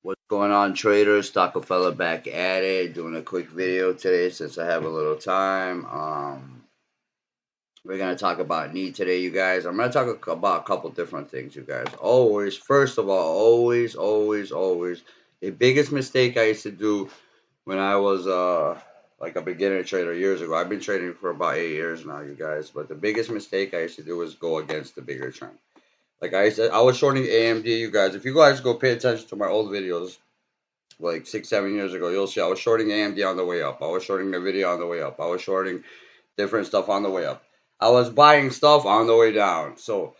What's going on, traders? Fella back at it, doing a quick video today since I have a little time. We're gonna talk about need today, you guys. I'm gonna talk about a couple different things, you guys. Always, first of all, always, the biggest mistake I used to do when I was like a beginner trader years ago. I've been trading for about 8 years now, you guys. But the biggest mistake I used to do was go against the bigger trend. Like I said, I was shorting AMD, you guys. If you guys go pay attention to my old videos, like 6, 7 years ago, you'll see I was shorting AMD on the way up. I was shorting Nvidia on the way up. I was shorting different stuff on the way up. I was buying stuff on the way down. So,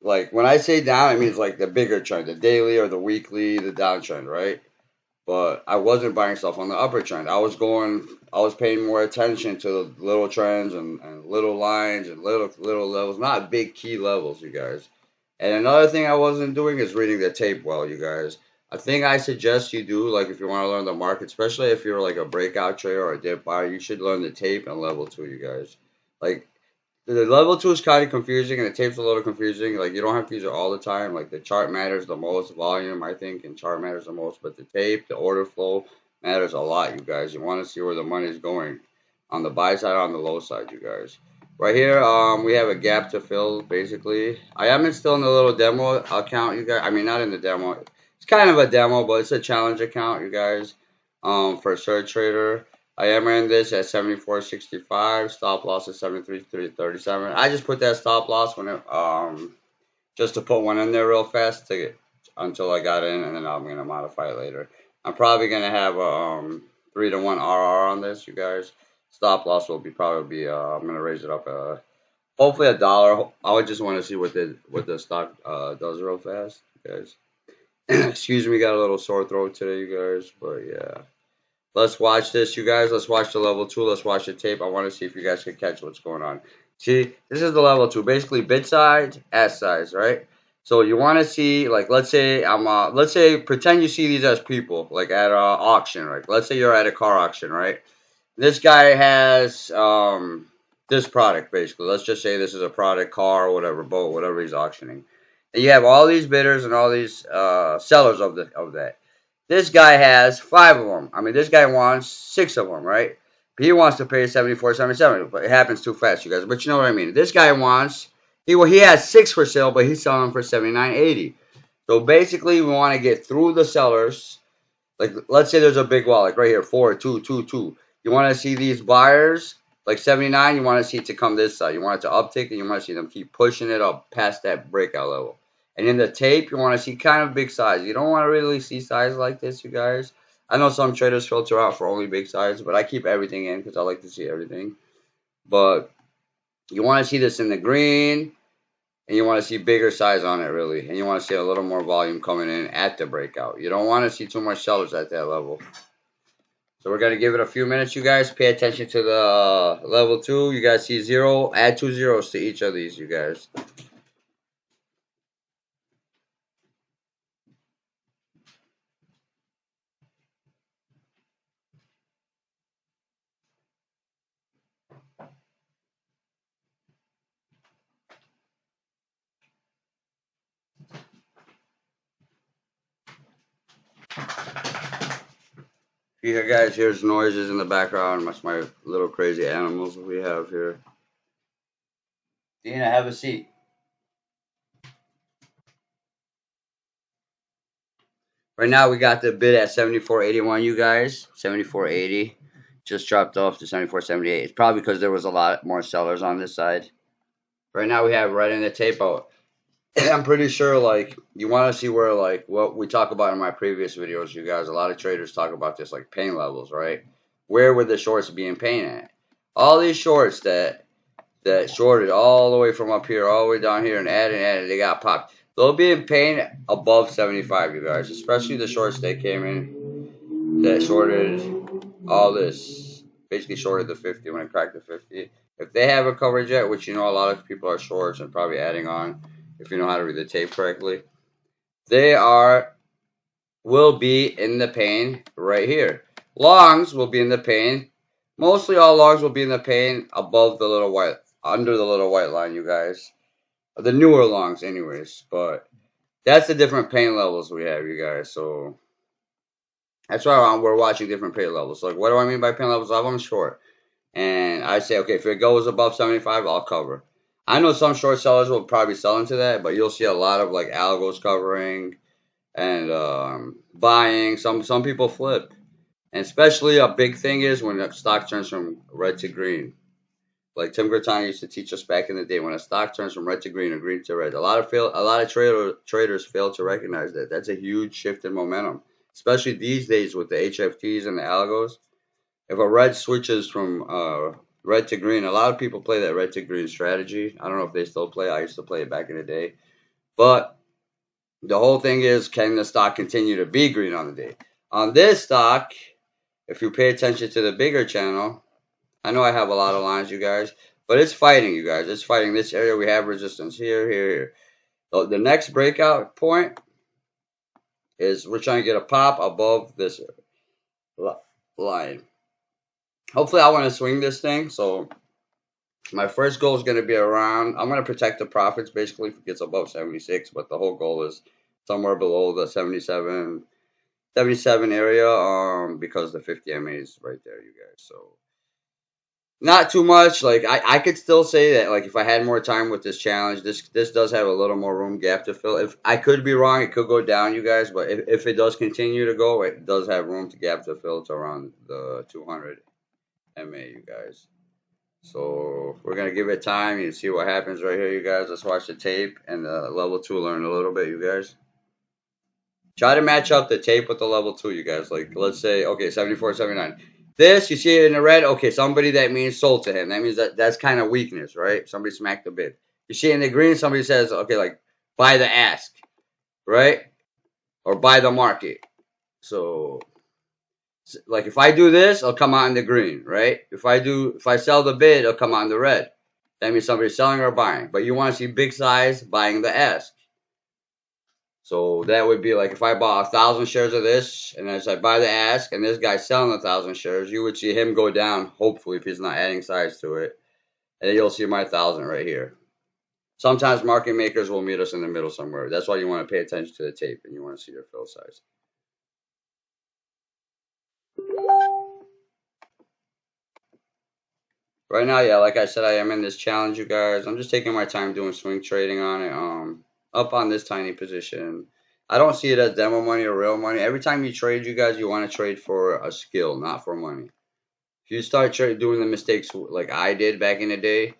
like when I say down, it means like the bigger trend, the daily or the weekly, the downtrend, right? But I wasn't buying stuff on the upper trend. I was paying more attention to the little trends and little lines and little levels, not big key levels, you guys. And another thing I wasn't doing is reading the tape well, you guys. A thing I suggest you do, like if you want to learn the market, especially if you're like a breakout trader or a dip buyer, you should learn the tape and level two, you guys. Like the level two is kind of confusing and the tape's a little confusing. Like you don't have to use it all the time. Like the chart matters the most, volume I think, and chart matters the most. But the tape, the order flow matters a lot, you guys. You want to see where the money's going on the buy side, on the low side, you guys. Right here, we have a gap to fill, basically. I am still in the little demo account, you guys. I mean, not in the demo. It's kind of a demo, but it's a challenge account, you guys, for Surge Trader. I am in this at 74.65. Stop loss is 73.37. I just put that stop loss when it, just to put one in there real fast to get, until I got in, and then I'm gonna modify it later. I'm probably gonna have a 3-to-1 RR on this, you guys. Stop loss will be probably I'm gonna raise it up hopefully $1. I would just want to see what the stock does real fast, you guys. Excuse me, got a little sore throat today, you guys, but yeah. Let's watch this, you guys. Let's watch the level two. Let's watch the tape. I want to see if you guys can catch what's going on. See, this is the level two. Basically, bid size, S size, right? So you want to see, like, let's say, pretend you see these as people, like at an auction, right? Let's say you're at a car auction, right? This guy has this product, basically. Let's just say this is a product, car, or whatever, boat, whatever he's auctioning. And you have all these bidders and all these sellers of that. This guy has 5 of them. I mean, this guy wants 6 of them, right? He wants to pay 74.77, but it happens too fast, you guys. But you know what I mean. This guy wants he has 6 for sale, but he's selling them for 79.80. So basically, we want to get through the sellers. Like let's say there's a big wall, like right here, 4, 2, 2, 2. You want to see these buyers like 79. You want to see it to come this side. You want it to uptick, and you want to see them keep pushing it up past that breakout level. And in the tape, you want to see kind of big size. You don't want to really see size like this, you guys. I know some traders filter out for only big size, but I keep everything in because I like to see everything. But you want to see this in the green, and you want to see bigger size on it, really. And you want to see a little more volume coming in at the breakout. You don't want to see too much sellers at that level. So we're going to give it a few minutes, you guys. Pay attention to the level 2. You guys see 0. Add 2 zeros to each of these, you guys. You guys hear noises in the background. That's my little crazy animals we have here. Dina, have a seat. Right now we got the bid at 74.81, you guys. 74.80. Just dropped off to 74.78. It's probably because there was a lot more sellers on this side. Right now we have right in the tape out. I'm pretty sure, like, you want to see where, like, what we talk about in my previous videos, you guys. A lot of traders talk about this, like, pain levels, right? Where would the shorts be in pain at? All these shorts that shorted all the way from up here, all the way down here, and added, they got popped. They'll be in pain above 75, you guys. Especially the shorts that came in that shorted all this. Basically shorted the 50 when it cracked the 50. If they haven't covered yet, which you know a lot of people are shorts and probably adding on, if you know how to read the tape correctly, they will be in the pain right here. Longs will be in the pain. Mostly all longs will be in the pain above the little white, under the little white line, you guys. The newer longs, anyways. But that's the different pain levels we have, you guys. So That's why we're watching different pay levels. Like, what do I mean by pay levels? I'm short. And I say, okay, if it goes above 75, I'll cover. I know some short sellers will probably sell into that, but you'll see a lot of like algos covering and buying. Some people flip. And especially a big thing is when the stock turns from red to green. Like Tim Gertani used to teach us back in the day, when a stock turns from red to green or green to red, a lot of traders fail to recognize that. That's a huge shift in momentum, especially these days with the HFTs and the algos. If a red switches from red to green, a lot of people play that red to green strategy. I don't know if they still play. I used to play it back in the day, but the whole thing is, can the stock continue to be green on the day? On this stock, if you pay attention to the bigger channel, I know I have a lot of lines, you guys, but it's fighting, you guys. It's fighting this area. We have resistance here, here, here. So the next breakout point is we're trying to get a pop above this line. Hopefully, I want to swing this thing. So my first goal is going to be around. I'm going to protect the profits basically if it gets above 76, but the whole goal is somewhere below the 77 area. Because the 50 MA is right there, you guys. So not too much. Like I could still say that like if I had more time with this challenge, this does have a little more room gap to fill. If I could be wrong, it could go down, you guys. But if it does continue to go, it does have room to gap to fill to around the 200 MA, you guys. So we're gonna give it time and see what happens right here, you guys. Let's watch the tape and the level 2 learn a little bit, you guys. Try to match up the tape with the level 2, you guys. Like let's say, okay, 74, 79. This, you see it in the red, okay, somebody that means sold to him. That means that's kind of weakness, right? Somebody smacked the bid. You see it in the green, somebody says, okay, like buy the ask, right? Or buy the market. So like if I do this, it'll come out in the green, right? If I sell the bid, it'll come out in the red. That means somebody's selling or buying. But you want to see big size buying the ask. So that would be like if I bought 1,000 shares of this, and as I buy the ask, and this guy's selling 1,000 shares, you would see him go down. Hopefully, if he's not adding size to it, and then you'll see my 1,000 right here. Sometimes market makers will meet us in the middle somewhere. That's why you want to pay attention to the tape and you want to see your fill size. Right now, yeah, like I said, I am in this challenge, you guys. I'm just taking my time doing swing trading on it. Up on this tiny position. I don't see it as demo money or real money. Every time you trade, you guys, you want to trade for a skill, not for money. If you start doing the mistakes like I did back in the day,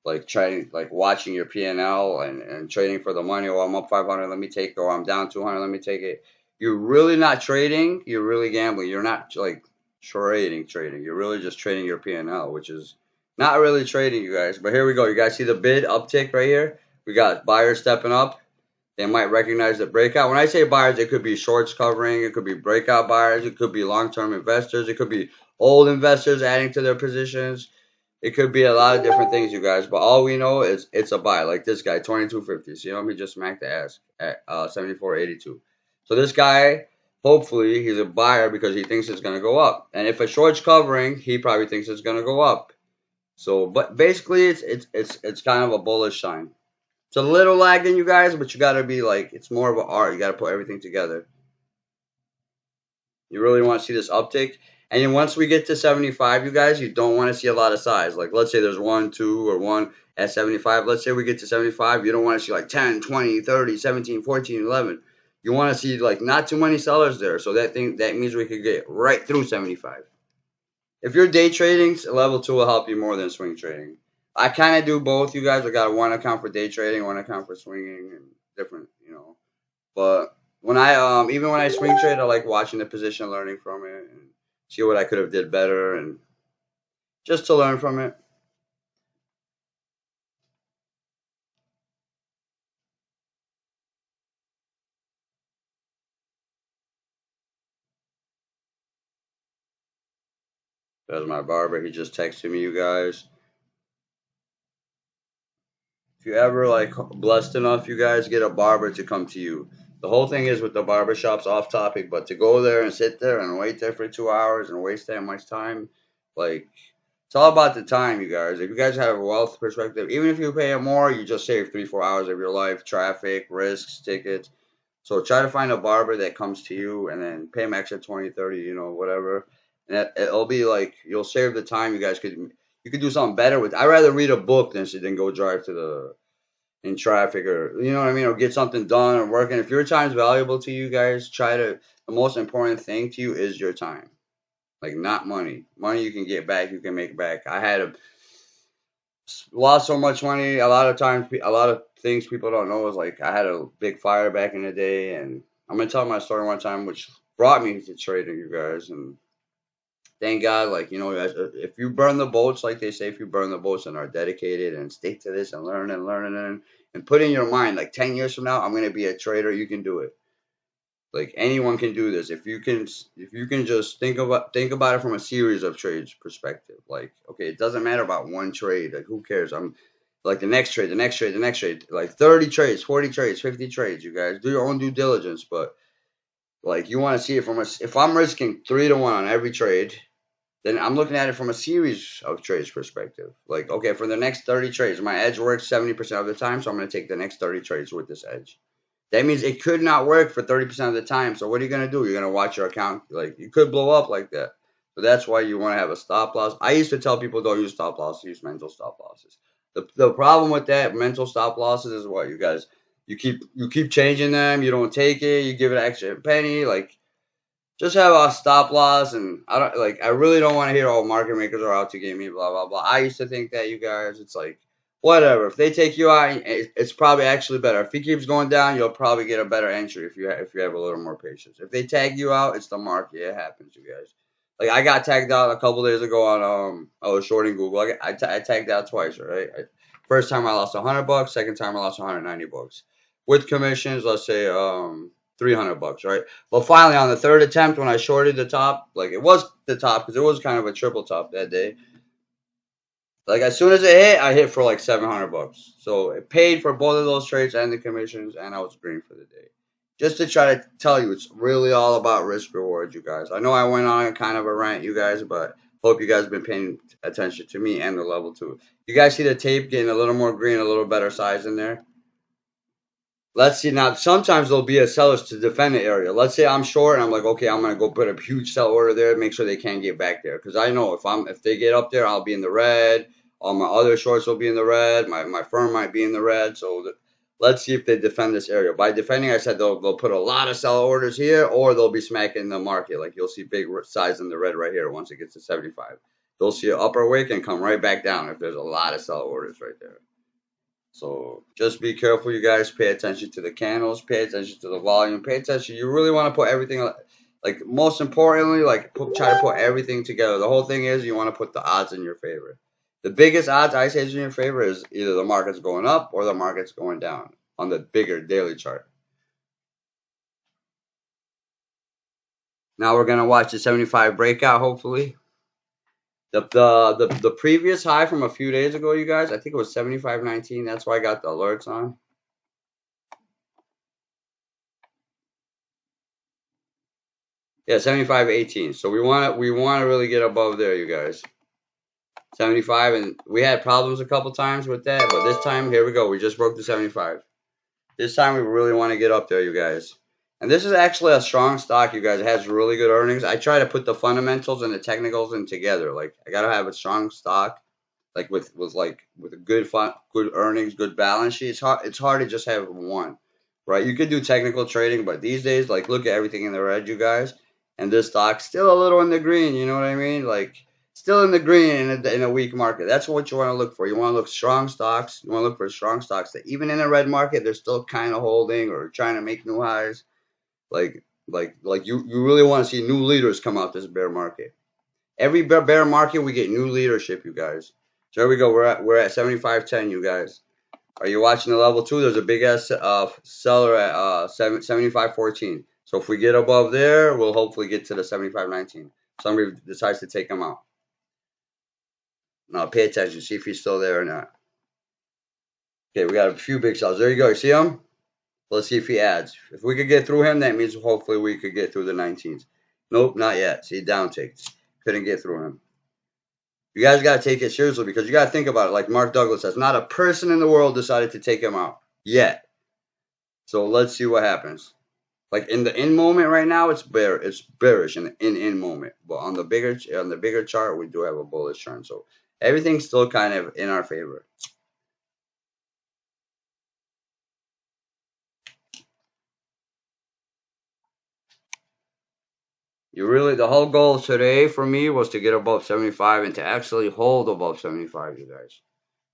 like trying, like watching your P&L and trading for the money, or I'm up 500, let me take it, or I'm down 200, let me take it. You're really not trading. You're really gambling. You're not like trading. You're really just trading your P&L, which is not really trading, you guys. But here we go. You guys see the bid uptick right here? We got buyers stepping up. They might recognize the breakout. When I say buyers, it could be shorts covering, it could be breakout buyers, it could be long-term investors, it could be old investors adding to their positions. It could be a lot of different things, you guys. But all we know is it's a buy. Like this guy, 22.50. See how he just smacked the ass at 74.82. So this guy, hopefully, he's a buyer because he thinks it's gonna go up. And if a short's covering, he probably thinks it's gonna go up. So, but basically, it's kind of a bullish sign. It's a little lagging, you guys, but you gotta be like, it's more of an art. You gotta put everything together. You really want to see this uptick. And then once we get to 75, you guys, you don't want to see a lot of size. Like, let's say there's 1, 2, or 1 at 75. Let's say we get to 75. You don't want to see like 10, 20, 30, 17, 14, 11. You want to see like not too many sellers there. So that means we could get right through 75. If you're day trading, level 2 will help you more than swing trading. I kind of do both, you guys. I got one account for day trading, one account for swinging, and different, you know. But when I even when I swing trade, I like watching the position, learning from it, and see what I could have did better, and just to learn from it. There's my barber. He just texted me, you guys. If you ever like blessed enough, you guys get a barber to come to you. The whole thing is with the barber shops off topic, but to go there and sit there and wait there for 2 hours and waste that much time, like it's all about the time, you guys. If you guys have a wealth perspective, even if you pay more, you just save 3, 4 hours of your life, traffic, risks, tickets. So try to find a barber that comes to you and then pay him extra 20, 30, whatever. And it'll be like, you'll save the time. You could do something better with. I'd rather read a book than go drive to in traffic, or, you know what I mean? Or get something done or working. If your time's valuable to you guys, the most important thing to you is your time. Like, not money. Money you can get back, you can make back. I had lost so much money. A lot of times, a lot of things people don't know is like I had a big fire back in the day, and I'm gonna tell my story one time, which brought me to trading, you guys. And thank God, like, if you burn the boats, like they say, if you burn the boats and are dedicated and stick to this and learn and learn and put in your mind, like 10 years from now, I'm gonna be a trader. You can do it. Like, anyone can do this if you can just think about it from a series of trades perspective. Like, okay, it doesn't matter about one trade. Like, who cares? I'm like the next trade, the next trade, the next trade. Like 30 trades, 40 trades, 50 trades. You guys do your own due diligence, but like, you want to see it if I'm risking 3 to 1 on every trade, then I'm looking at it from a series of trades perspective. Like, okay, for the next 30 trades, my edge works 70% of the time, so I'm going to take the next 30 trades with this edge. That means it could not work for 30% of the time. So what are you going to do? You're going to watch your account. Like, you could blow up like that. So that's why you want to have a stop loss. I used to tell people, don't use stop losses, use mental stop losses. The problem with that mental stop losses is what, you guys, you keep changing them. You don't take it. You give it an extra penny. Like, just have a stop loss. And I really don't want to hear, oh, market makers are out to get me, blah blah blah. I used to think that, you guys. It's like, whatever. If they take you out, it's probably actually better. If he keeps going down, you'll probably get a better entry if you have a little more patience. If they tag you out, it's the market. It happens, you guys. Like, I got tagged out a couple days ago on I was shorting Google. I tagged out twice, right? First time I lost $100. Second time I lost $190 with commissions. Let's say $300, right? But finally, on the third attempt, when I shorted the top, like, it was the top because it was kind of a triple top that day. Like, as soon as it hit, I hit for like $700. So it paid for both of those trades and the commissions, and I was green for the day. Just to try to tell you, it's really all about risk reward, you guys. I know I went on kind of a rant, you guys, but hope you guys have been paying attention to me and the level too. You guys see the tape getting a little more green, a little better size in there? Let's see now. Sometimes there'll be a sellers to defend the area. Let's say I'm short and I'm like, okay, I'm gonna go put a huge sell order there, make sure they can't get back there, because I know if they get up there, I'll be in the red. All my other shorts will be in the red. My firm might be in the red. So let's see if they defend this area. By defending, I said they'll put a lot of sell orders here, or they'll be smacking the market. Like, you'll see big size in the red right here once it gets to 75. They'll see an upper wick and come right back down if there's a lot of sell orders right there. So just be careful, you guys. Pay attention to the candles. Pay attention to the volume. Pay attention. You really want to put everything, like, most importantly, like, try to put everything together. The whole thing is you want to put the odds in your favor. The biggest odds I say is in your favor is either the market's going up or the market's going down on the bigger daily chart. Now we're gonna watch the 75 breakout, hopefully. The previous high from a few days ago, you guys, I think it was 75.19. That's why I got the alerts on. Yeah, 75.18. So we want to really get above there, you guys. 75, and we had problems a couple times with that, but this time, here we go. We just broke the 75. This time we really want to get up there, you guys. And this is actually a strong stock, you guys. It has really good earnings. I try to put the fundamentals and the technicals in together. Like, I gotta have a strong stock, like with a good earnings, good balance sheet. It's hard to just have one, right? You could do technical trading, but these days, like, look at everything in the red, you guys, and this stock's still a little in the green. You know what I mean? Like, still in the green in a weak market. That's what you want to look for. You want to look strong stocks. You want to look for strong stocks that even in a red market, they're still kind of holding or trying to make new highs. You really want to see new leaders come out this bear market. Every bear market, we get new leadership, you guys. So here we go. We're at 75.10, you guys. Are you watching the level 2? There's a big ass seller at 75.14. So if we get above there, we'll hopefully get to the 75.19. Somebody decides to take him out. Now pay attention, see if he's still there or not. Okay, we got a few big sellers. There you go. You see him? Let's see if he adds. If we could get through him, that means hopefully we could get through the 19s. Nope, not yet. See, down takes. Couldn't get through him. You guys got to take it seriously, because you got to think about it. Like Mark Douglas says, not a person in the world decided to take him out yet. So let's see what happens. Like in the in moment right now, it's bearish in the in moment. But on the bigger chart, we do have a bullish trend. So everything's still kind of in our favor. The whole goal today for me was to get above 75 and to actually hold above 75, you guys.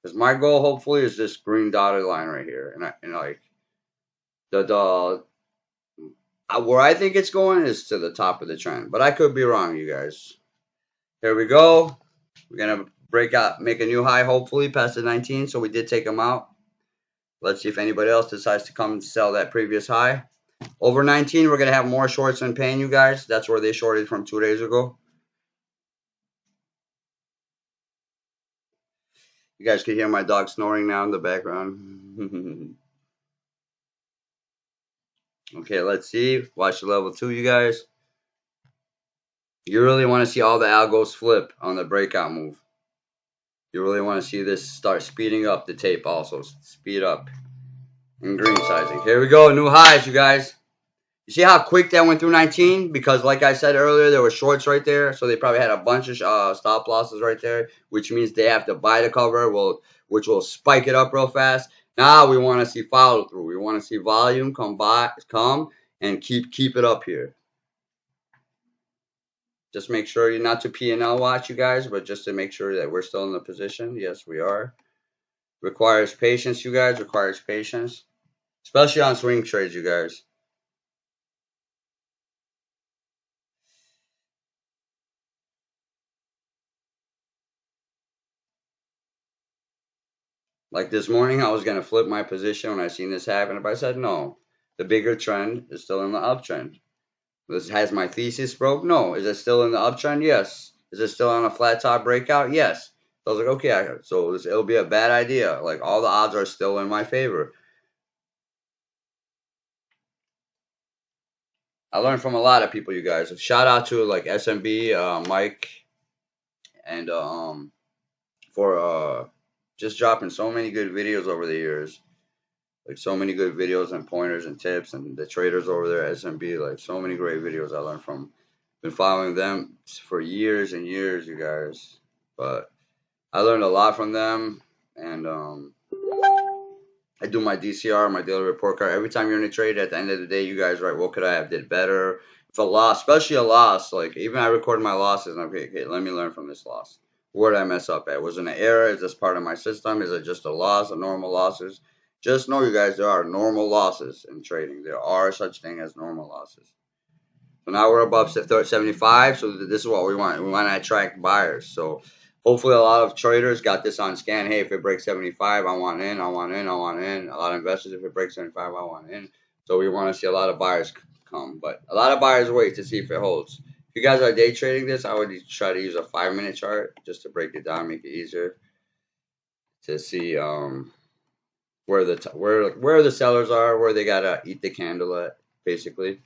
Because my goal, hopefully, is this green dotted line right here, and like the where I think it's going is to the top of the trend, but I could be wrong, you guys. Here we go. We're gonna break out, make a new high, hopefully past the 19. So we did take them out. Let's see if anybody else decides to come and sell that previous high. Over 19, we're gonna have more shorts in pain, you guys. That's where they shorted from 2 days ago. You guys can hear my dog snoring now in the background. Okay, let's see. Watch the level 2, you guys. You really want to see all the algos flip on the breakout move. You really want to see this start speeding up the tape also. Speed up. And green sizing. Here we go. New highs, you guys. You see how quick that went through 19? Because like I said earlier, there were shorts right there. So they probably had a bunch of stop losses right there, which means they have to buy the cover, which will spike it up real fast. Now we want to see follow through. We want to see volume come and keep it up here. Just make sure you're not to P&L watch, you guys, but just to make sure that we're still in the position. Yes, we are. Requires patience, you guys. Requires patience. Especially on swing trades, you guys. Like this morning, I was going to flip my position when I seen this happen, but I said no. The bigger trend is still in the uptrend. Has my thesis broke? No. Is it still in the uptrend? Yes. Is it still on a flat top breakout? Yes. So I was like, okay, so it'll be a bad idea. Like all the odds are still in my favor. I learned from a lot of people, you guys. Shout out to like SMB, Mike, and for just dropping so many good videos over the years. Like so many good videos and pointers and tips, and the traders over there at SMB, like so many great videos I learned from. Been following them for years and years, you guys. But I learned a lot from them, and I do my DCR, my daily report card. Every time you're in a trade, at the end of the day, you guys write what could I have did better. If a loss, especially a loss, like even I record my losses, and okay, let me learn from this loss. Where did I mess up at? Was it an error? Is this part of my system? Is it just a loss, a normal losses? Just know, you guys, there are normal losses in trading. There are such thing as normal losses. So now we're above 75. So this is what we want. We want to attract buyers. So hopefully a lot of traders got this on scan. Hey, if it breaks 75, I want in, I want in, I want in. A lot of investors, if it breaks 75, I want in. So we want to see a lot of buyers come. But a lot of buyers wait to see if it holds. If you guys are day trading this, I would try to use a 5-minute chart just to break it down, make it easier to see where the sellers are, where they gotta eat the candle at, basically.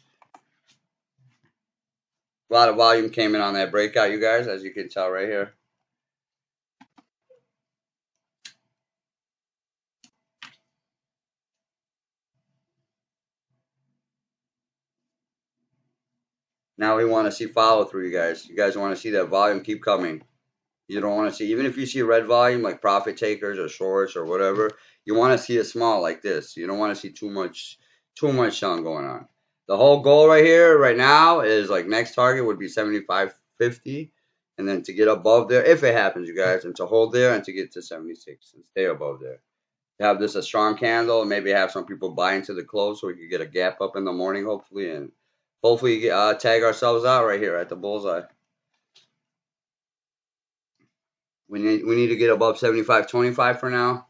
A lot of volume came in on that breakout, you guys, as you can tell right here. Now we want to see follow through, you guys. You guys want to see that volume keep coming. You don't want to see, even if you see red volume like profit takers or shorts or whatever, you want to see it small like this. You don't want to see too much selling going on. The whole goal right here, right now, is like next target would be 75.50, and then to get above there, if it happens, you guys, and to hold there and to get to 76 and stay above there. Have this a strong candle, and maybe have some people buy into the close so we could get a gap up in the morning, hopefully, and hopefully tag ourselves out right here at the bullseye. We need to get above 75.25 for now.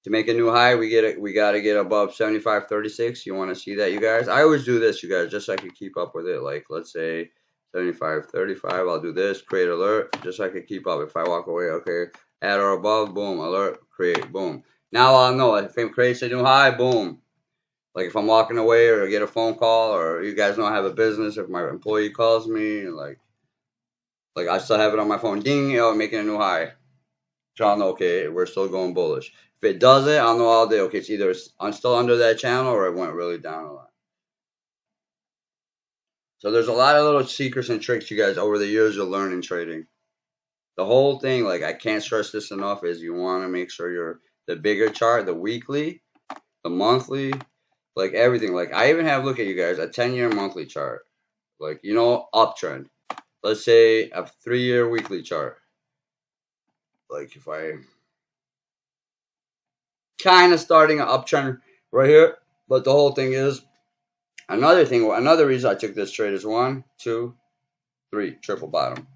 To make a new high, we gotta get above 75.36. You want to see that, you guys? I always do this, you guys, just so I can keep up with it. Like let's say 75.35. I'll do this, create alert, just so I can keep up. If I walk away, okay, at or above, boom, alert, create, boom. Now I'll know if it creates a new high, boom. Like if I'm walking away or I get a phone call, or you guys know I have a business, if my employee calls me, like I still have it on my phone, ding, I'm making a new high. So I'll know, okay, we're still going bullish. If it doesn't, I'll know all day, okay, it's either I'm still under that channel or it went really down a lot. So there's a lot of little secrets and tricks you guys over the years you'll learn in trading. The whole thing, like I can't stress this enough, is you want to make sure you're the bigger chart, the weekly, the monthly, like everything. Like I even have, look at you guys, a 10-year monthly chart. Like, uptrend. Let's say a 3-year weekly chart. Like if I kind of starting an uptrend right here, but the whole thing is another reason I took this trade is 1, 2, 3, triple bottom.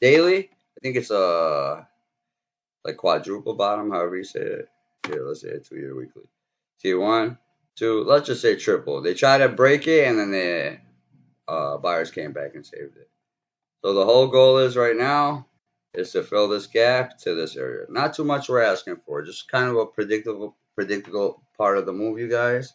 Daily, I think it's a like quadruple bottom, however you say it. Here, let's say a 2-year weekly. See, 1, 2, let's just say triple. They try to break it, and then the buyers came back and saved it. So the whole goal is right now is to fill this gap to this area. Not too much we're asking for, just kind of a predictable part of the move, you guys,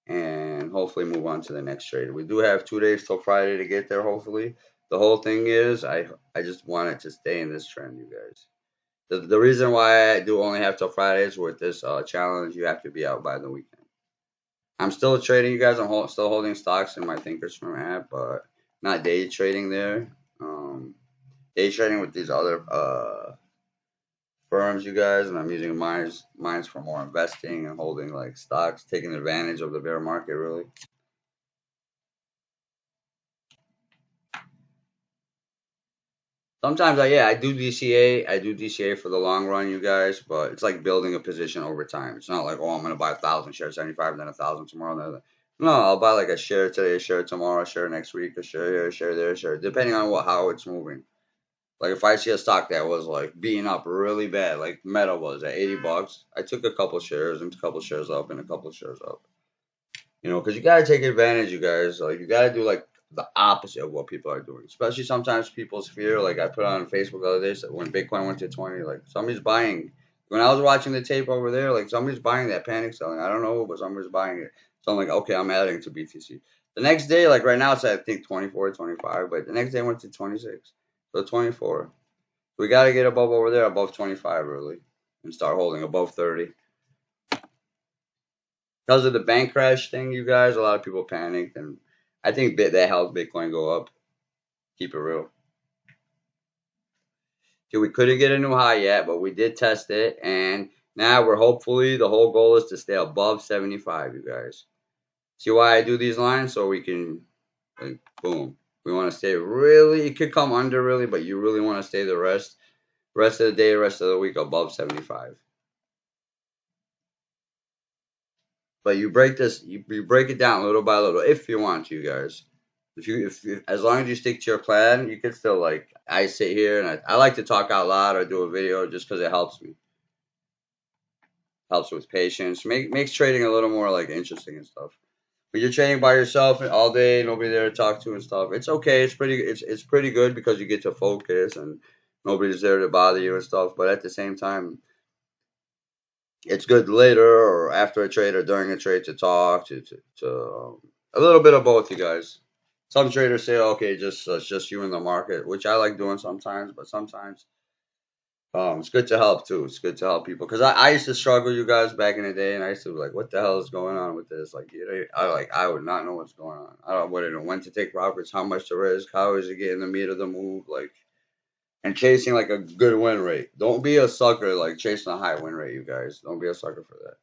and hopefully move on to the next trade. We do have 2 days till Friday to get there, hopefully. The whole thing is I just want it to stay in this trend, you guys. The reason why I do only have till Fridays with this challenge, you have to be out by the weekend. I'm still trading, you guys. I'm still holding stocks in my Thinkorswim app, but not day trading there. Day trading with these other firms, you guys, and I'm using mines for more investing and holding like stocks, taking advantage of the bear market, really. Sometimes I do DCA. I do DCA for the long run, you guys, but it's like building a position over time. It's not like, oh, I'm gonna buy 1,000 shares, 75, then 1,000 tomorrow. No, I'll buy like a share today, a share tomorrow, a share next week, a share here, a share there, a share, depending on how it's moving. Like if I see a stock that was like beating up really bad, like Meta was at $80, I took a couple shares and a couple shares up and a couple shares up. Because you gotta take advantage, you guys. Like you gotta do like the opposite of what people are doing. Especially sometimes people's fear. Like I put on Facebook the other day, so when Bitcoin went to 20, like somebody's buying. When I was watching the tape over there, like somebody's buying that panic selling. I don't know, but somebody's buying it. So I'm like, okay, I'm adding to BTC. The next day, like right now, it's at I think 24, 25, but the next day it went to 26. So 24. We gotta get above over there, above 25 really, and start holding above 30. Because of the bank crash thing, you guys, a lot of people panicked, and I think that helped Bitcoin go up. Keep it real. Okay, we couldn't get a new high yet, but we did test it, and now we're hopefully the whole goal is to stay above 75, you guys. See why I do these lines? So we can, like, boom. We want to stay really, it could come under really, but you really want to stay the rest of the day, rest of the week above 75. But you break this, you break it down little by little if you want to, you guys. If as long as you stick to your plan, you can still like I sit here and I like to talk out loud or do a video just because it helps me. Helps with patience. Makes trading a little more like interesting and stuff. But you're trading by yourself all day, nobody there to talk to and stuff. It's okay. It's pretty good because you get to focus and nobody's there to bother you and stuff. But at the same time, it's good later or after a trade or during a trade to talk to a little bit of both, you guys. Some traders say, okay, it's just you in the market, which I like doing sometimes, but sometimes it's good to help too. It's good to help people because I used to struggle, you guys, back in the day, and I used to be like, what the hell is going on with this? Like, I would not know what's going on. I wouldn't know when to take profits, how much to risk, how is it getting the meat of the move, like, and chasing like a good win rate. Don't be a sucker like chasing a high win rate, you guys. Don't be a sucker for that.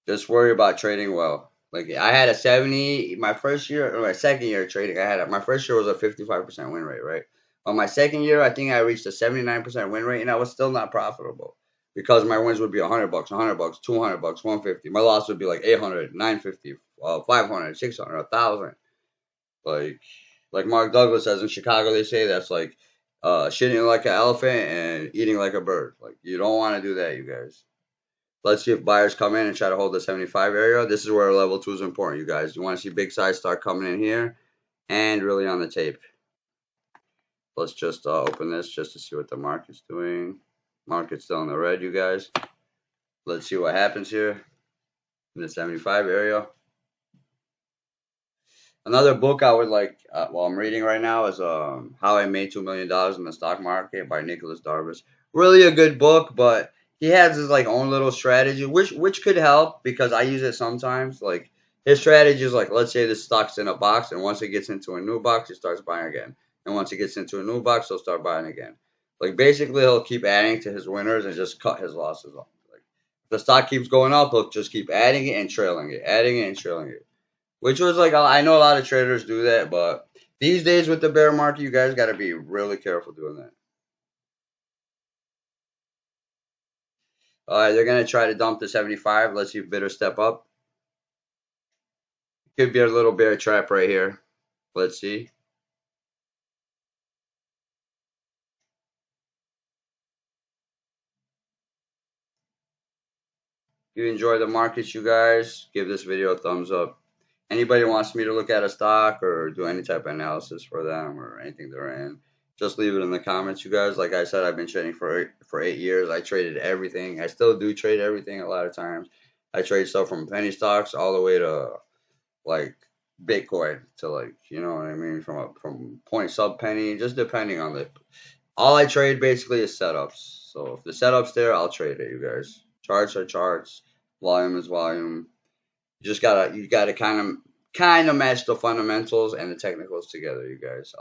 Just worry about trading well. Like I had a 70 my first year or my second year trading. My first year was a 55% win rate, right? On my second year, I think I reached a 79% win rate, and I was still not profitable because my wins would be $100, $100, $200, 150. My loss would be like 800, 950, 500, 600, 1,000. Like Mark Douglas says in Chicago, they say that's like shitting like an elephant and eating like a bird. Like you don't want to do that, you guys. Let's see if buyers come in and try to hold the 75 area. This is where level 2 is important, you guys. You want to see big size start coming in here and really on the tape. Let's just open this just to see what the market's doing. Market's still in the red, you guys. Let's see what happens here in the 75 area. Another book I would like, I'm reading right now is How I Made $2 Million in the Stock Market by Nicholas Darvis. Really a good book, but he has his like own little strategy, which could help because I use it sometimes. Like His strategy is like, let's say the stock's in a box, and once it gets into a new box, he starts buying again. And once it gets into a new box, he'll start buying again. Like basically, he'll keep adding to his winners and just cut his losses off. Like if the stock keeps going up, he'll just keep adding it and trailing it, adding it and trailing it. Which was like, I know a lot of traders do that, but these days with the bear market, you guys got to be really careful doing that. All right, they're gonna try to dump the 75. Let's see if bidders step up. Could be a little bear trap right here. Let's see. If you enjoy the markets, you guys, give this video a thumbs up. Anybody wants me to look at a stock or do any type of analysis for them or anything they're in, just leave it in the comments, you guys. Like I said, I've been trading for 8 years. I traded everything. I still do trade everything a lot of times. I trade stuff from penny stocks all the way to like Bitcoin to like, you know what I mean, from point sub penny, just depending on the. All I trade basically is setups. So if the setup's there, I'll trade it, you guys. Charts are charts, volume is volume. You gotta kind of match the fundamentals and the technicals together, you guys.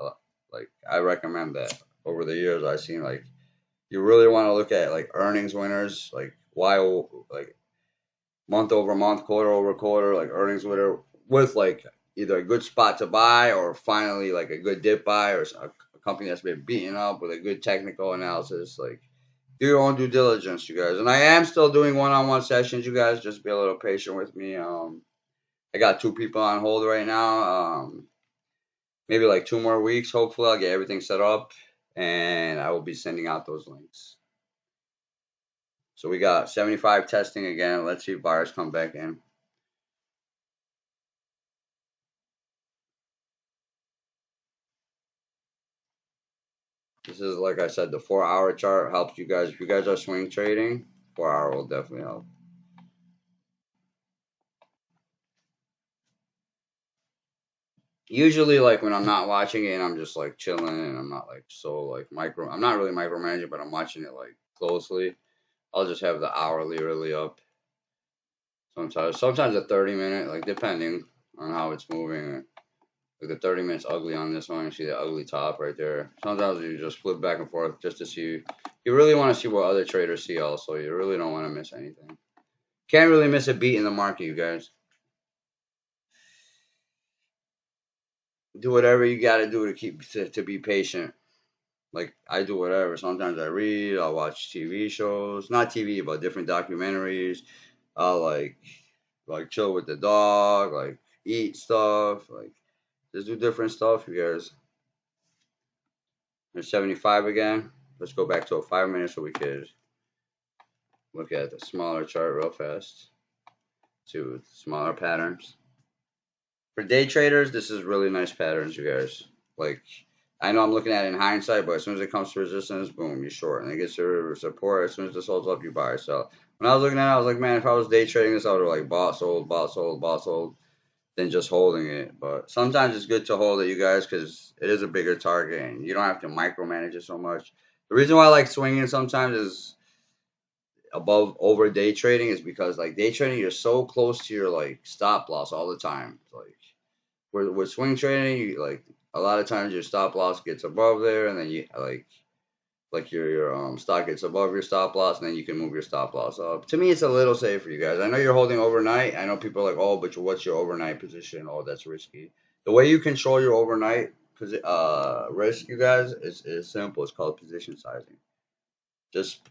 Like I recommend that. Over the years, I've seen like you really want to look at like earnings winners, like why like month over month, quarter over quarter, like earnings winner with like either a good spot to buy or finally like a good dip buy or a company that's been beaten up with a good technical analysis. Like do your own due diligence, you guys. And I am still doing one-on-one sessions, you guys. Just be a little patient with me. I got 2 people on hold right now. Maybe like 2 more weeks. Hopefully, I'll get everything set up, and I will be sending out those links. So we got 75 testing again. Let's see if buyers come back in. This is like I said, the 4-hour chart helps you guys. If you guys are swing trading, 4-hour will definitely help. Usually, like when I'm not watching it and I'm just like chilling and I'm not like so like micro. I'm not really micromanaging, but I'm watching it like closely. I'll just have the hourly really up. Sometimes a 30 minute, like depending on how it's moving. Like the 30 minutes ugly on this one. You see the ugly top right there. Sometimes you just flip back and forth just to see. You really want to see what other traders see. Also, you really don't want to miss anything. Can't really miss a beat in the market, you guys. Do whatever you got to do to to be patient. Like I do whatever. Sometimes I read. I'll watch TV shows, not TV, but different documentaries. I'll like chill with the dog. Like eat stuff. Like just do different stuff, you guys. There's 75 again. Let's go back to a 5 minute so we could look at the smaller chart real fast. To smaller patterns. For day traders, this is really nice patterns, you guys. Like, I know I'm looking at it in hindsight, but as soon as it comes to resistance, boom, you short. And it gets to support, as soon as this holds up, you buy. So when I was looking at it, I was like, man, if I was day trading this, I would have like bought, sold, bought, sold, bought, sold, than just holding it. But sometimes it's good to hold it, you guys, because it is a bigger target and you don't have to micromanage it so much. The reason why I like swinging sometimes is above over day trading is because like day trading you're so close to your like stop loss all the time. Like with swing trading, you like a lot of times your stop loss gets above there, and then you like your stock gets above your stop loss, and then you can move your stop loss up. To me, it's a little safer, you guys. I know you're holding overnight. I know people are like, oh, but what's your overnight position? Oh, that's risky. The way you control your overnight risk, you guys, is simple. It's called position sizing. Just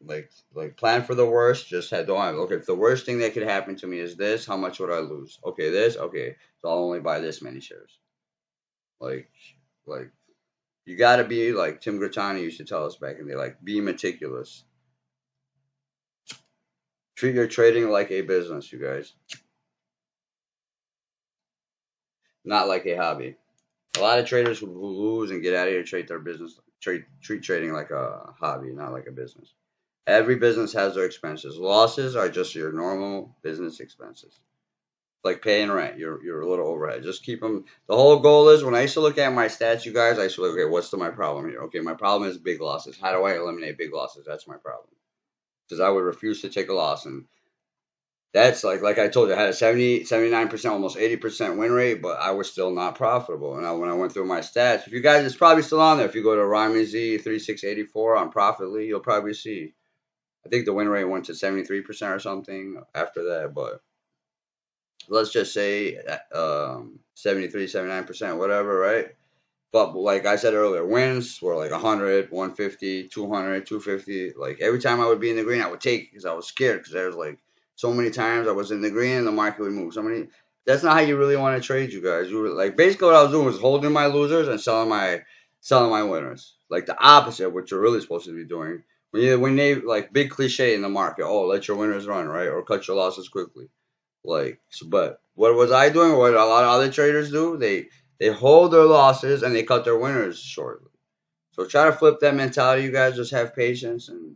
like plan for the worst. Just have don't have okay. If the worst thing that could happen to me is this, how much would I lose? Okay, this. Okay, so I'll only buy this many shares. Like like you got to be like Tim Grattani used to tell us back in the day. Like be meticulous. Treat your trading like a business, you guys, not like a hobby. A lot of traders who lose and get out of here treat their business treat trading like a hobby, not like a business. Every business has their expenses. Losses are just your normal business expenses. Like paying rent, your little overhead. Just keep them. The whole goal is when I used to look at my stats, you guys, I used to look, okay, what's my problem here? Okay, my problem is big losses. How do I eliminate big losses? That's my problem. Because I would refuse to take a loss, and That's like I told you, I had a 70, 79%, almost 80% win rate, but I was still not profitable. And when I went through my stats, if you guys, it's probably still on there. If you go to Rami Z 3684 on Profitly, you'll probably see. I think the win rate went to 73% or something after that, but let's just say 73, 79%, whatever, right? But like I said earlier, wins were like 100, 150, 200, 250. Like every time I would be in the green, I would take because I was scared because there was like so many times I was in the green and the market would move. So many. That's not how you really want to trade, you guys. You were like basically what I was doing was holding my losers and selling my winners. Like the opposite of what you're really supposed to be doing. When they like big cliche in the market, oh, let your winners run, right, or cut your losses quickly. Like, so, but what was I doing? What a lot of other traders do? They hold their losses and they cut their winners shortly. So try to flip that mentality, you guys. Just have patience and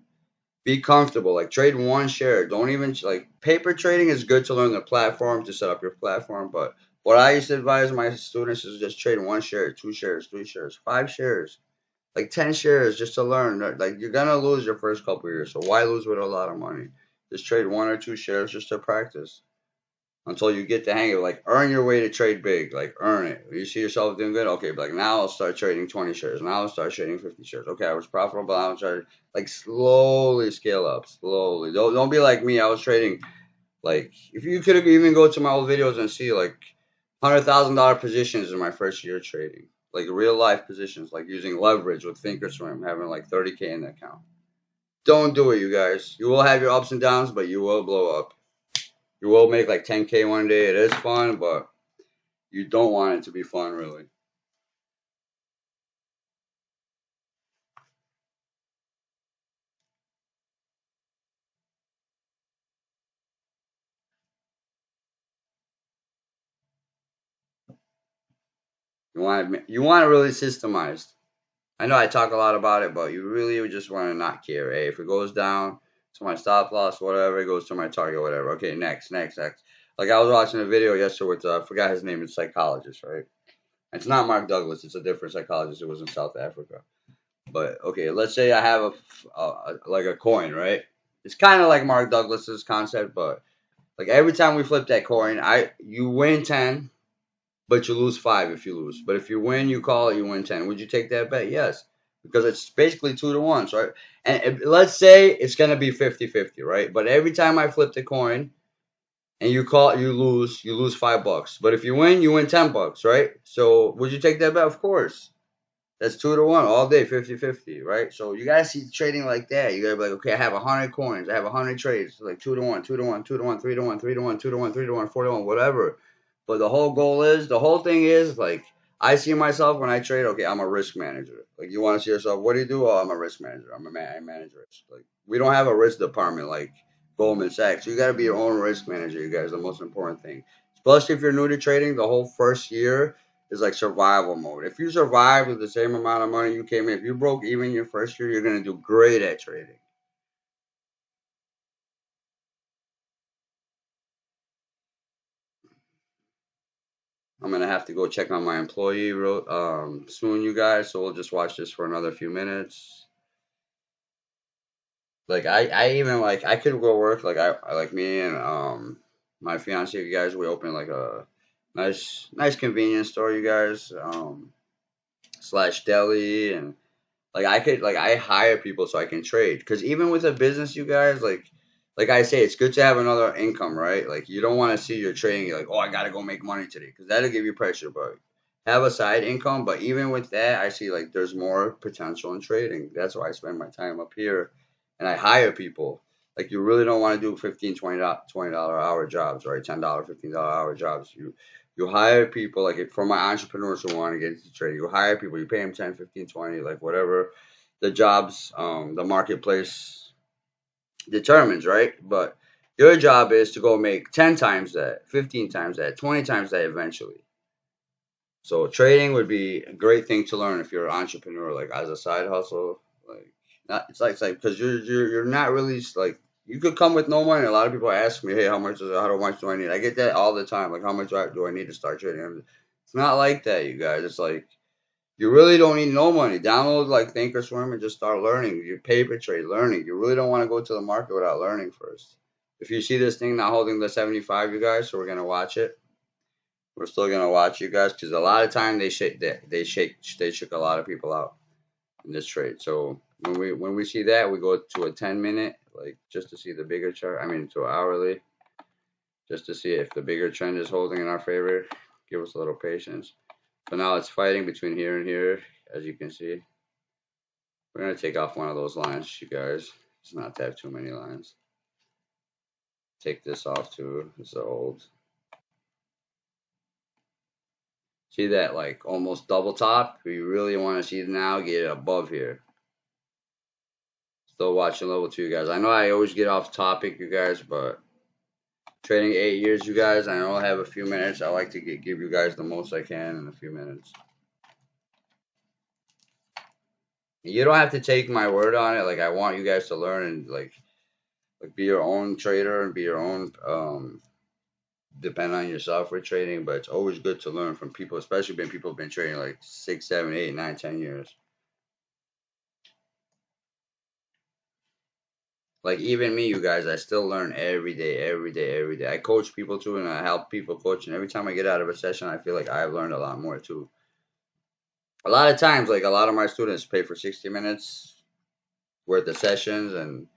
be comfortable. Like trade one share. Don't even like paper trading is good to learn the platform to set up your platform. But what I used to advise my students is just trade one share, two shares, three shares, five shares, like 10 shares, just to learn. Like you're gonna lose your first couple of years, so why lose with a lot of money? Just trade one or two shares just to practice until you get the hang of it. Like earn your way to trade big. Like earn it. You see yourself doing good. Okay, but like now I'll start trading 20 shares. Now I'll start trading 50 shares. Okay, I was profitable. I'll try to like slowly scale up. Slowly. Don't be like me. I was trading like if you could even go to my old videos and see like $100,000 positions in my first year trading. Like real life positions, like using leverage with Thinkorswim, having like 30K in the account. Don't do it, you guys. You will have your ups and downs, but you will blow up. You will make like 10K one day. It is fun, but you don't want it to be fun, really. You want it really systemized. I know I talk a lot about it, but you really would just want to not care. Hey, if it goes down to my stop loss, whatever, it goes to my target, whatever. Okay, next, next, next. Like I was watching a video yesterday with I forgot his name. It's a psychologist, right? It's not Mark Douglas. It's a different psychologist. It was in South Africa. But okay, let's say I have like a coin, right? It's kind of like Mark Douglas's concept, but like every time we flip that coin, you win 10, but you lose 5 if you lose. But if you win, you call it, you win 10. Would you take that bet? Yes. Because it's basically 2 to 1. So, and let's say it's going to be 50-50, right? But every time I flip the coin and you call it, you lose $5. But if you win $10, right? So would you take that bet? Of course. That's 2 to 1 all day, 50-50, right? So you gotta see trading like that. You gotta be like, okay, I have 100 coins, I have 100 trades, like 2 to 1, 2 to 1, 2 to 1, 3 to 1, 3 to 1, 2 to 1, 3 to 1, 4 to 1, whatever. But the whole thing is like, I see myself when I trade. Okay, I'm a risk manager. Like you want to see yourself, what do you do? Oh, I'm a risk manager. I manage risk. Like we don't have a risk department like Goldman Sachs. You gotta be your own risk manager. You guys, the most important thing. Especially if you're new to trading, the whole first year is like survival mode. If you survive with the same amount of money you came in, if you broke even your first year, you're gonna do great at trading. I'm gonna have to go check on my employee soon, you guys. So we'll just watch this for another few minutes. Like I even like I could go work like I like me and my fiance, you guys. We open like a nice convenience store, you guys. Slash deli and like I hire people so I can trade because even with a business, you guys like I say, it's good to have another income, right? Like you don't want to see your trading, you're like, oh, I gotta go make money today because that'll give you pressure. But have a side income. But even with that, I see like there's more potential in trading. That's why I spend my time up here, and I hire people. Like you really don't want to do 15, $20 hour jobs, right? $10, $15 hour jobs. You hire people like for my entrepreneurs who want to get into trading. You hire people. You pay them 10, 15, 20, like whatever the jobs, the marketplace determines, right? But your job is to go make 10 times that, 15 times that, 20 times that eventually. So trading would be a great thing to learn if you're an entrepreneur, like as a side hustle. Like not, it's like because you're not really like you could come with no money. A lot of people ask me, hey, how much do I need? I get that all the time. Like how much do I need to start trading? It's not like that, you guys. It's like you really don't need no money. Download like Thinkorswim and just start learning. You paper trade, learning. You really don't want to go to the market without learning first. If you see this thing not holding the 75, you guys, so we're gonna watch it. We're still gonna watch you guys because a lot of time they shook a lot of people out in this trade. So when we see that, we go to a 10 minute, like just to see the bigger chart. I mean to hourly, just to see if the bigger trend is holding in our favor. Give us a little patience. So now it's fighting between here and here, as you can see. We're gonna take off one of those lines, you guys. It's not to have too many lines. Take this off too. It's old. See that like almost double top? We really want to see now get it above here. Still watching level 2, guys. I know I always get off topic, you guys, but trading 8 years, you guys. I only have a few minutes. I like to give you guys the most I can in a few minutes. You don't have to take my word on it. Like I want you guys to learn and like be your own trader and be your own depend on yourself for trading. But it's always good to learn from people, especially when people have been trading like 6, 7, 8, 9, 10 years. Like even me, you guys, I still learn every day, every day, every day. I coach people too, and I help people coach. And every time I get out of a session, I feel like I've learned a lot more too. A lot of times, like a lot of my students pay for 60 minutes worth of sessions, and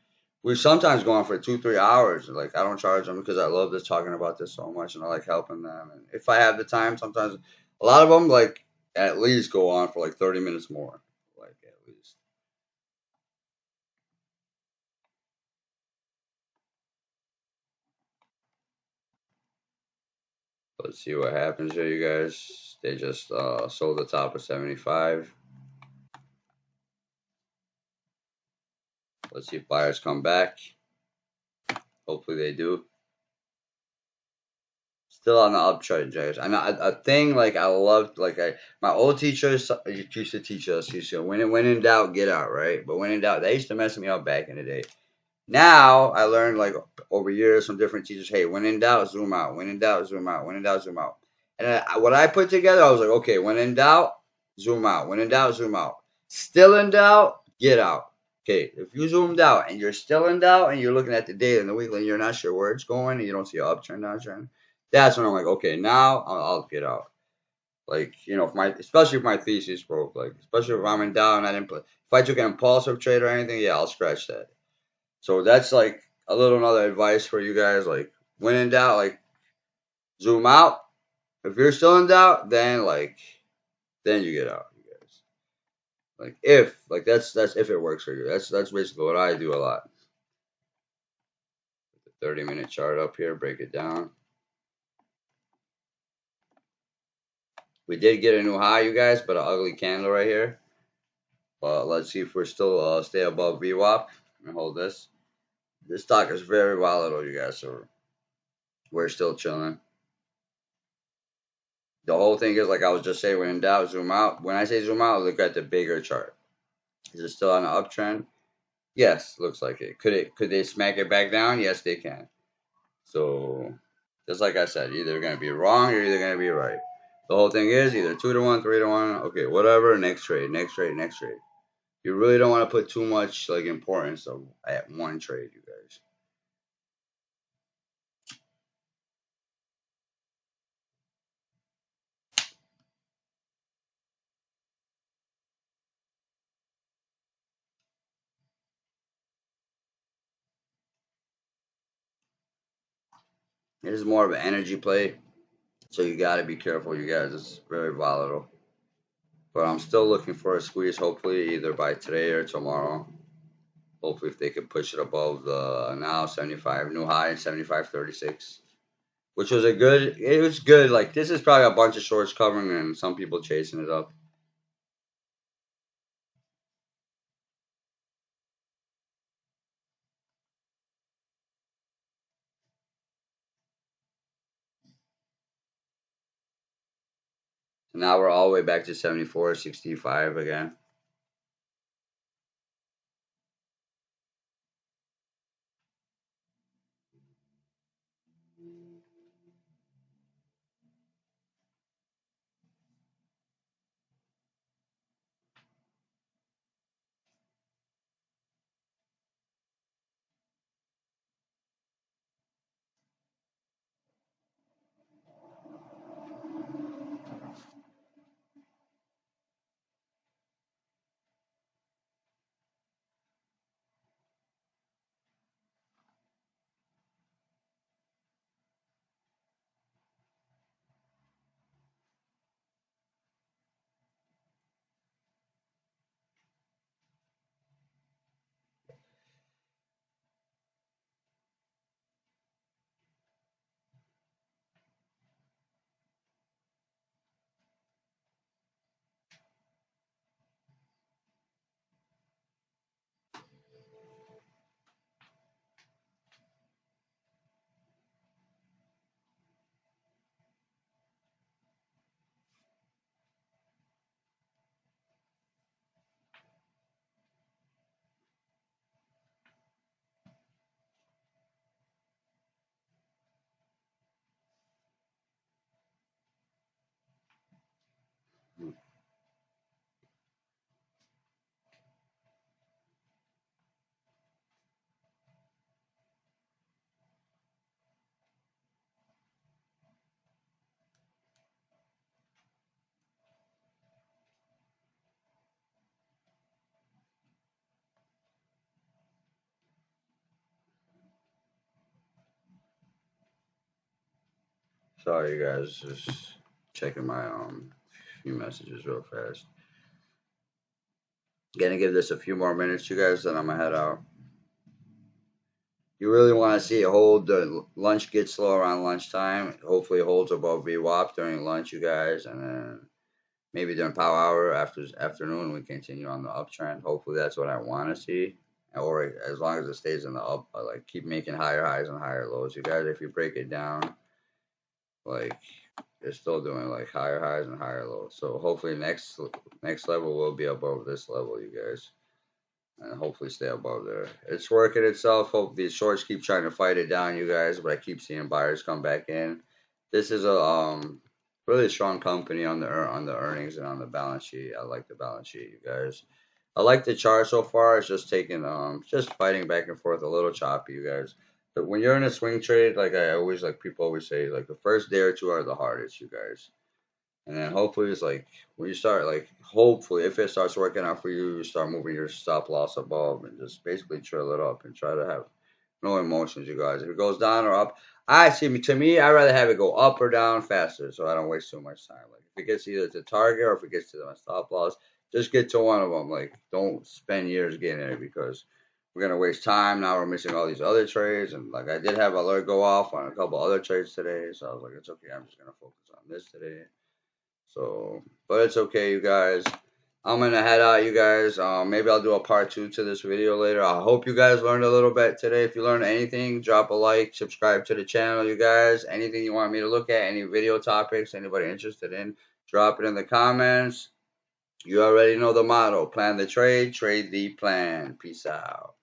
we sometimes go on for 2, 3 hours. Like I don't charge them because I love this talking about this so much, and I like helping them. And if I have the time, sometimes a lot of them like at least go on for like 30 minutes more, like at least. Let's see what happens here, you guys. They just sold the top of 75. Let's see if buyers come back. Hopefully they do. Still on the uptrend, guys. And a thing like I loved, like my old teachers used to teach us, when in doubt, get out, right? But when in doubt, they used to mess me up back in the day. Now I learned like over years from different teachers, hey, when in doubt, zoom out. When in doubt, zoom out. When in doubt, zoom out. And what I put together, I was like, okay, when in doubt, zoom out. When in doubt, zoom out. Still in doubt, get out. Okay, if you zoomed out and you're still in doubt and you're looking at the data and the weekly and you're not sure where it's going and you don't see an uptrend, downtrend, that's when I'm like, okay, now I'll get out. Like, if especially if my thesis broke, like, especially if I'm in doubt and I didn't if I took an impulsive trade or anything, yeah, I'll scratch that. So that's like a little another advice for you guys. Like when in doubt, like zoom out. If you're still in doubt, then you get out, you guys. Like if like that's if it works for you. That's basically what I do a lot. 30-minute chart up here, break it down. We did get a new high, you guys, but an ugly candle right here. But let's see if we're still stay above VWAP. Let me hold this. This stock is very volatile, you guys, so we're still chilling. The whole thing is like I was just saying, when in doubt, zoom out. When I say zoom out, look at the bigger chart. Is it still on an uptrend? Yes, looks like it. Could they smack it back down? Yes, they can. So just like I said, either gonna be wrong or either gonna be right. The whole thing is either 2 to 1, 3 to 1. Okay, whatever. Next trade, next trade, next trade. You really don't want to put too much like importance at one trade, you guys. It is more of an energy play, so you got to be careful, you guys. It's very volatile. But I'm still looking for a squeeze, hopefully either by today or tomorrow. Hopefully, if they could push it above the now 75 new high 75.36, which was a good. It was good. Like this is probably a bunch of shorts covering and some people chasing it up. So now we're all the way back to 74.65 again. Sorry, you guys. Just checking my few messages real fast. Gonna give this a few more minutes, you guys, then I'm gonna head out. You really want to see it hold. The lunch gets slow around lunchtime. Hopefully, it holds above VWAP during lunch, you guys, and then maybe during power hour after afternoon we continue on the uptrend. Hopefully, that's what I want to see. Or as long as it stays in the up, like keep making higher highs and higher lows, you guys. If you break it down, like it's still doing like higher highs and higher lows. So hopefully next level will be above this level, you guys, and hopefully stay above there. It's working itself. Hope these shorts keep trying to fight it down, you guys, but I keep seeing buyers come back in. This is a really strong company on the earnings and on the balance sheet. I like the balance sheet, you guys. I like the chart so far. It's just taking just fighting back and forth, a little choppy, you guys. But when you're in a swing trade, like I always like people always say, like the first day or two are the hardest, you guys. And then hopefully it's like when you start like hopefully if it starts working out for you, you start moving your stop loss above and just basically trail it up and try to have no emotions, you guys. If it goes down or up, I see. To me, I rather have it go up or down faster, so I don't waste too much time. Like if it gets either to target or if it gets to my stop loss, just get to one of them. Like don't spend years getting there because we're gonna waste time. Now we're missing all these other trades, and like I did have alert go off on a couple other trades today, so I was like, it's okay. I'm just gonna focus on this today. So, but it's okay, you guys. I'm gonna head out, you guys. Maybe I'll do a part two to this video later. I hope you guys learned a little bit today. If you learned anything, drop a like, subscribe to the channel, you guys. Anything you want me to look at, any video topics, anybody interested in, drop it in the comments. You already know the motto: plan the trade, trade the plan. Peace out.